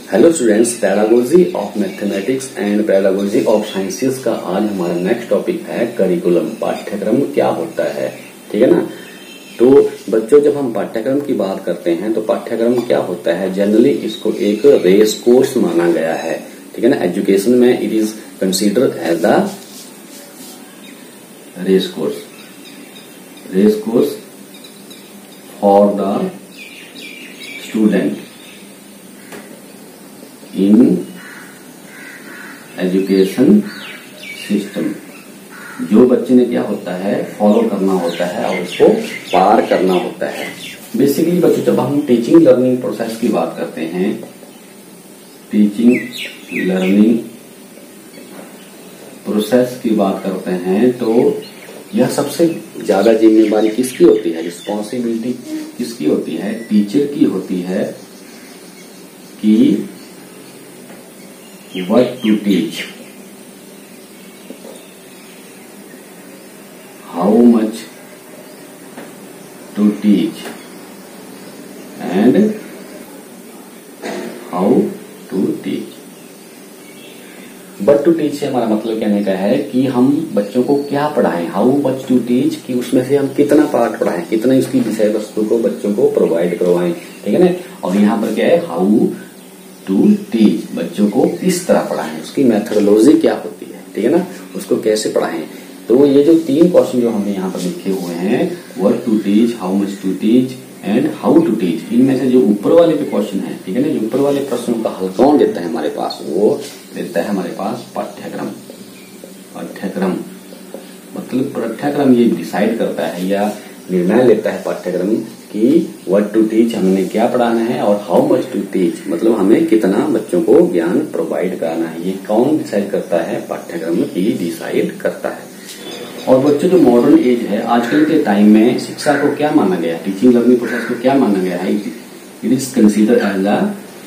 Hello students, pedagogy of mathematics and pedagogy of sciences का आज हमारा नेक्स्ट टॉपिक है करिकुलम। पाठ्यक्रम क्या होता है, ठीक है ना। तो बच्चों, जब हम पाठ्यक्रम की बात करते हैं तो पाठ्यक्रम क्या होता है, जनरली इसको एक रेस कोर्स माना गया है, ठीक है ना। एजुकेशन में it is considered as the race course for the student in education system. जो बच्चे ने क्या होता है, फॉलो करना होता है और उसको पार करना होता है। बेसिकली बच्चों, जब हम टीचिंग लर्निंग प्रोसेस की बात करते हैं, टीचिंग लर्निंग प्रोसेस की बात करते हैं, तो यह सबसे ज्यादा जिम्मेदारी किसकी होती है, रिस्पॉन्सिबिलिटी किसकी होती है, टीचर की होती है कि what to teach, how much to teach and how to teach। But to teach से हमारा मतलब कहने का है कि हम बच्चों को क्या पढ़ाएं, हाउ मच टू टीच, कि उसमें से हम कितना पार्ट पढ़ाएं, कितना इसकी विषय वस्तु को बच्चों को प्रोवाइड करवाएं, ठीक है ना। और यहाँ पर क्या है, हाउ टू टीच, बच्चों को किस तरह पढ़ाएं, उसकी मेथोडोलॉजी क्या होती है, ठीक है ना, उसको कैसे पढ़ाएं। तो ये जो तीन क्वेश्चन जो हमने यहाँ पर लिखे हुए हैं, what to teach, how much to teach and how to teach, इनमें से जो ऊपर वाले जो क्वेश्चन है, ठीक है ना, जो ऊपर वाले प्रश्नों का हल कौन देता है हमारे पास, वो देता है हमारे पास पाठ्यक्रम। मतलब पाठ्यक्रम ये डिसाइड करता है या निर्णय लेता है पाठ्यक्रम कि व्हाट टू टीच, हमने क्या पढ़ाना है, और हाउ मच टू टीच, मतलब हमें कितना बच्चों को ज्ञान प्रोवाइड कराना है। ये कौन डिसाइड करता है, पाठ्यक्रम ही डिसाइड करता है। और बच्चों, जो मॉडर्न एज है, आजकल के टाइम में शिक्षा को क्या माना गया है, टीचिंग लर्निंग प्रोसेस को क्या माना गया है, it is considered as a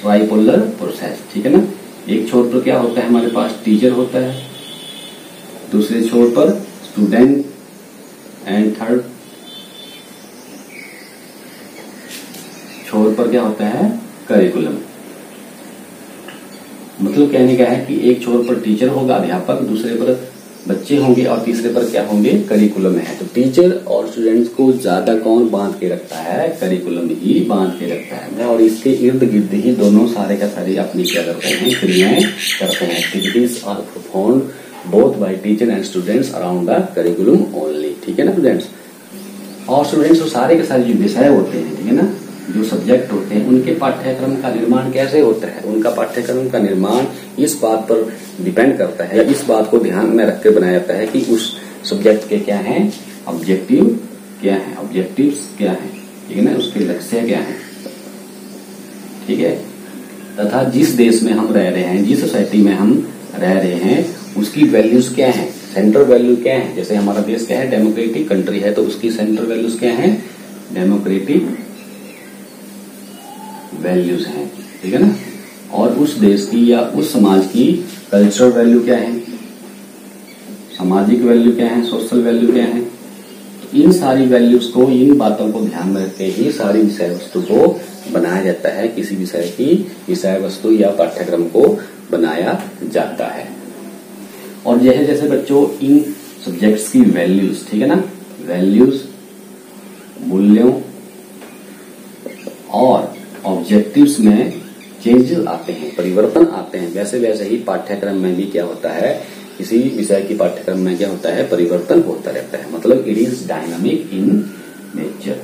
tripolar process, ठीक है ना। एक छोर पर क्या होता है, हमारे पास टीचर होता है, दूसरे छोर पर स्टूडेंट एंड थर्ड छोर पर क्या होता है, करिकुलम। मतलब कहने का है कि एक छोर पर टीचर होगा, अध्यापक, दूसरे पर बच्चे होंगे और तीसरे पर क्या होंगे, करिकुलम है। तो टीचर और स्टूडेंट्स को ज्यादा कौन बांध के रखता है, करिकुलम ही बांध के रखता है। और इसके इर्द गिर्द ही दोनों सारे का सारे अपनी क्या करते हैं, क्रियाएं करते हैं। Activities are performed both by teacher and students around the curriculum only, ठीक है ना स्टूडेंट्स। और स्टूडेंट्स को सारे के सारे जो विषय होते हैं, ठीक है ना, जो सब्जेक्ट होते हैं, उनके पाठ्यक्रम का निर्माण कैसे होता है, उनका पाठ्यक्रम का निर्माण इस बात पर डिपेंड करता है, या इस बात को ध्यान में रख के बनाया जाता है कि उस सब्जेक्ट के क्या हैं ऑब्जेक्टिव, क्या है ऑब्जेक्टिव्स, क्या है, ठीक है ना, उसके लक्ष्य क्या है, ठीक है। तथा जिस देश में हम रह रहे हैं, जिस सोसाइटी में हम रह रहे हैं, उसकी वैल्यूज क्या है, सेंट्रल वैल्यू क्या है। जैसे हमारा देश क्या है, डेमोक्रेटिक कंट्री है, तो उसकी सेंट्रल वैल्यूज क्या है, डेमोक्रेटिक वैल्यूज हैं, ठीक है ना। और उस देश की या उस समाज की कल्चरल वैल्यू क्या है, सामाजिक वैल्यू क्या है, सोशल वैल्यू क्या है। तो इन सारी वैल्यूज को, इन बातों को ध्यान में रखते ही सारी विषय वस्तु को बनाया जाता है, किसी विषय की विषय वस्तु या पाठ्यक्रम को बनाया जाता है। और यह जैसे बच्चों इन सब्जेक्ट्स की वैल्यूज, ठीक है ना, वैल्यूज, मूल्यों और ऑब्जेक्टिव्स में चेंजेस आते हैं, परिवर्तन आते हैं, वैसे वैसे ही पाठ्यक्रम में भी क्या होता है, किसी विषय की पाठ्यक्रम में क्या होता है, परिवर्तन होता रहता है। मतलब it is dynamic in nature.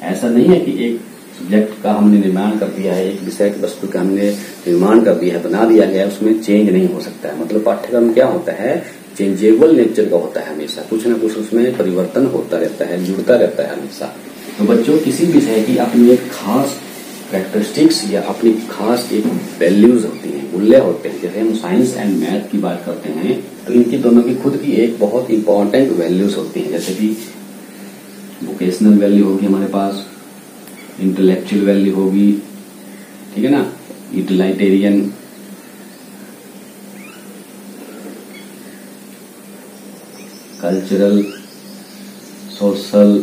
ऐसा नहीं है कि एक सब्जेक्ट का हमने निर्माण कर दिया है, एक विषय की वस्तु का हमने निर्माण कर दिया है, बना दिया गया है, उसमें चेंज नहीं हो सकता है। मतलब पाठ्यक्रम क्या होता है, चेंजेबल नेचर का होता है, हमेशा कुछ न कुछ उसमें परिवर्तन होता रहता है, जुड़ता रहता है हमेशा। तो बच्चों, किसी विषय की अपनी एक खास कैरेक्टरिस्टिक्स या अपनी खास एक वैल्यूज होती हैं, मूल्य होते हैं। जैसे हम साइंस एंड मैथ की बात करते हैं, तो इनकी दोनों की खुद की एक बहुत इंपॉर्टेंट वैल्यूज होती हैं। जैसे कि वोकेशनल वैल्यू होगी हमारे पास, इंटेलेक्चुअल वैल्यू होगी, ठीक है ना, यूटिलाइटेरियन, कल्चरल, सोशल,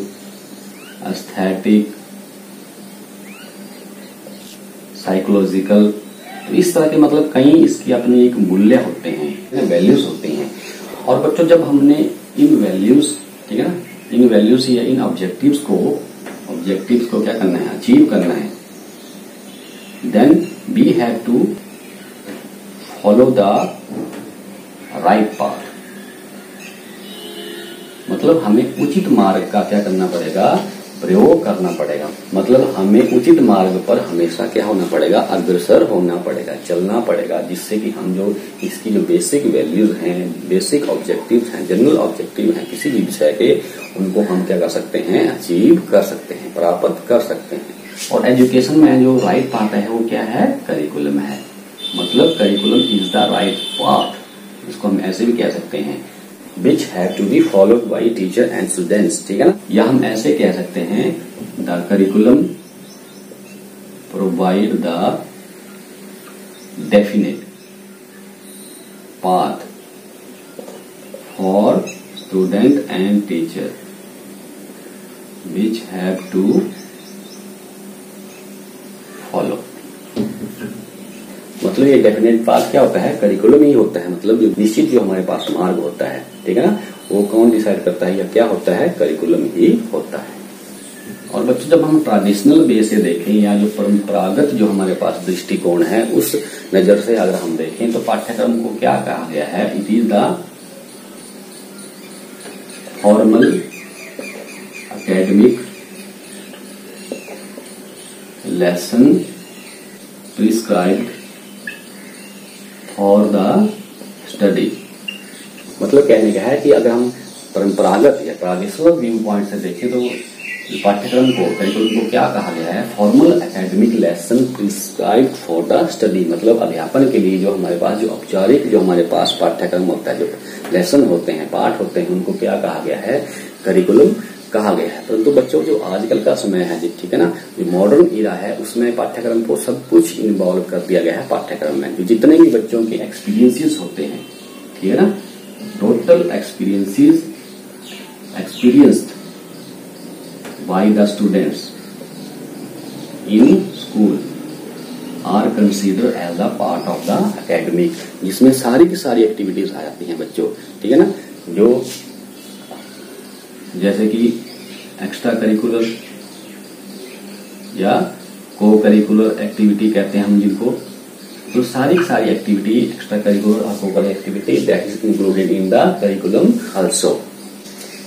एस्थेटिक, साइकोलॉजिकल, तो इस तरह के मतलब कई इसकी अपने एक मूल्य होते हैं, वैल्यूज होते हैं। और बच्चों जब हमने इन वैल्यूज, ठीक है ना, इन वैल्यूज या इन ऑब्जेक्टिव्स को क्या करना है, अचीव करना है, then we have to follow the right path. मतलब हमें उचित मार्ग का क्या करना पड़ेगा, प्रयोग करना पड़ेगा। मतलब हमें उचित मार्ग पर हमेशा क्या होना पड़ेगा, अग्रसर होना पड़ेगा, चलना पड़ेगा, जिससे कि हम जो इसकी जो बेसिक वैल्यूज हैं, बेसिक ऑब्जेक्टिव्स हैं, जनरल ऑब्जेक्टिव हैं किसी भी विषय के, उनको हम क्या कर सकते हैं, अचीव कर सकते हैं, प्राप्त कर सकते हैं। और एजुकेशन में जो राइट पाथ है वो क्या है, करिकुलम है। मतलब curriculum is the right path, इसको हम ऐसे भी कह सकते हैं, which have to be followed by teacher and students, ठीक है ना। या हम ऐसे कह सकते हैं, the curriculum provide the definite path for student and teacher which have to follow। मतलब ये डेफिनेट पाथ क्या होता है, करिकुलम ही होता है। मतलब निश्चित जो हमारे पास मार्ग होता है, ठीक है ना, वो कौन डिसाइड करता है या क्या होता है, करिकुलम ही होता है। और बच्चों जब हम ट्रेडिशनल वे से देखें या जो परंपरागत जो हमारे पास दृष्टिकोण है उस नजर से अगर हम देखें तो पाठ्यक्रम को क्या कहा गया है, it is the formal academic lesson prescribed for the study. मतलब कहने का है कि अगर हम परंपरागत या ट्रेडिशनल व्यू पॉइंट से देखें तो पाठ्यक्रम को, करिकुलम को क्या कहा गया है, formal academic lesson prescribed for the study. मतलब अध्यापन के लिए जो हमारे पास जो औपचारिक जो हमारे पास पाठ्यक्रम होता है, जो लेसन होते हैं, पाठ होते हैं, उनको क्या कहा गया है, करिकुलम कहा गया है। परंतु बच्चों जो आजकल का समय है, ठीक है ना, जो मॉडर्न इरा है, उसमें पाठ्यक्रम को सब कुछ इन्वॉल्व कर दिया गया है पाठ्यक्रम में। जो जितने भी बच्चों के एक्सपीरियंसेस होते हैं, ठीक है ना, total experienced by the students in school are consider as a part of the academic, जिसमें सारी की सारी एक्टिविटीज आ जाती हैं बच्चों, ठीक है ना, जो जैसे कि एक्स्ट्रा करिकुलर या को करिकुलर एक्टिविटी कहते हैं हम जिनको, तो सारी एक्टिविटी एक्स्ट्रा करिकुलर और को curricular activity that is included in the curriculum also.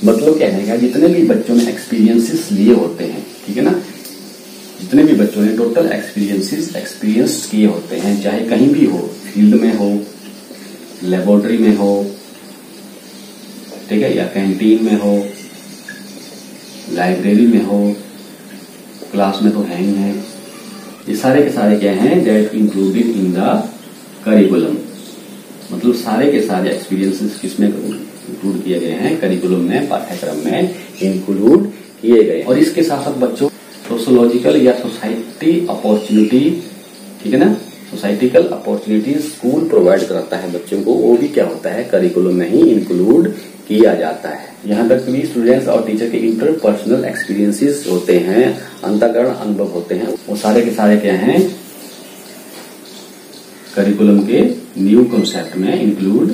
मतलब कहने का जितने भी बच्चों ने एक्सपीरियंसेस लिए होते हैं, ठीक है ना, जितने भी बच्चों ने टोटल एक्सपीरियंस किए होते हैं, चाहे कहीं भी हो, फील्ड में हो, लेबोरेटरी में हो, ठीक है, या कैंटीन में हो, लाइब्रेरी में हो, क्लास में तो है ही है, ये सारे के सारे क्या हैं, that included in the curriculum. मतलब सारे के सारे एक्सपीरियंसेस किसमें इंक्लूड किए गए हैं, करिकुलम में, पाठ्यक्रम में इंक्लूड किए गए। और इसके साथ साथ बच्चों सोशोलॉजिकल या सोसाइटी अपॉर्चुनिटी, ठीक है ना, सोसाइटिकल अपॉर्चुनिटी स्कूल प्रोवाइड कराता है बच्चों को, वो भी क्या होता है, करिकुलम में ही इंक्लूड किया जाता है। यहाँ तक भी स्टूडेंट्स और टीचर के इंटरपर्सनल एक्सपीरियंसेस होते हैं, अंतःकरण अनुभव होते हैं, वो सारे के सारे क्या हैं, करिकुलम के न्यू कॉन्सेप्ट में इंक्लूड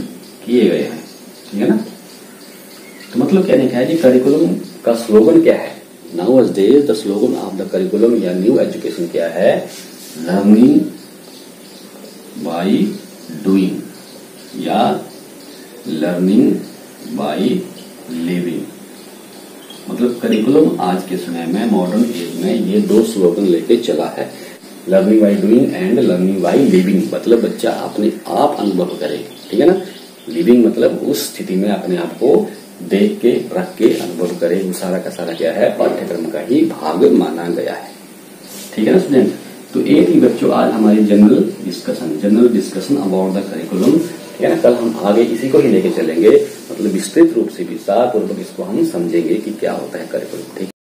किए गए हैं, ठीक है ना। तो मतलब कहने का है कि करिकुलम का स्लोगन क्या है, nowadays the slogan of the curriculum या न्यू एजुकेशन क्या है, लर्निंग बाय डूइंग या लर्निंग बाय लिविंग। मतलब करिकुलम आज के समय में मॉडर्न एज में ये दो स्लोगन लेके चला है, learning by doing and learning by living. मतलब बच्चा अपने आप अनुभव करे, ठीक है ना, लिविंग मतलब उस स्थिति में अपने आप को देख के, रख के अनुभव करे, वो सारा का सारा क्या है, पाठ्यक्रम का ही भाग माना गया है, ठीक है ना स्टूडेंट। तो एक ही बच्चों आज हमारी general discussion about the curriculum, ठीक है ना। कल हम आगे इसी को ही लेके चलेंगे, मतलब विस्तृत रूप से विस्तार पूर्वक इसको हम समझेंगे कि क्या होता है करिकुलम, ठीक है।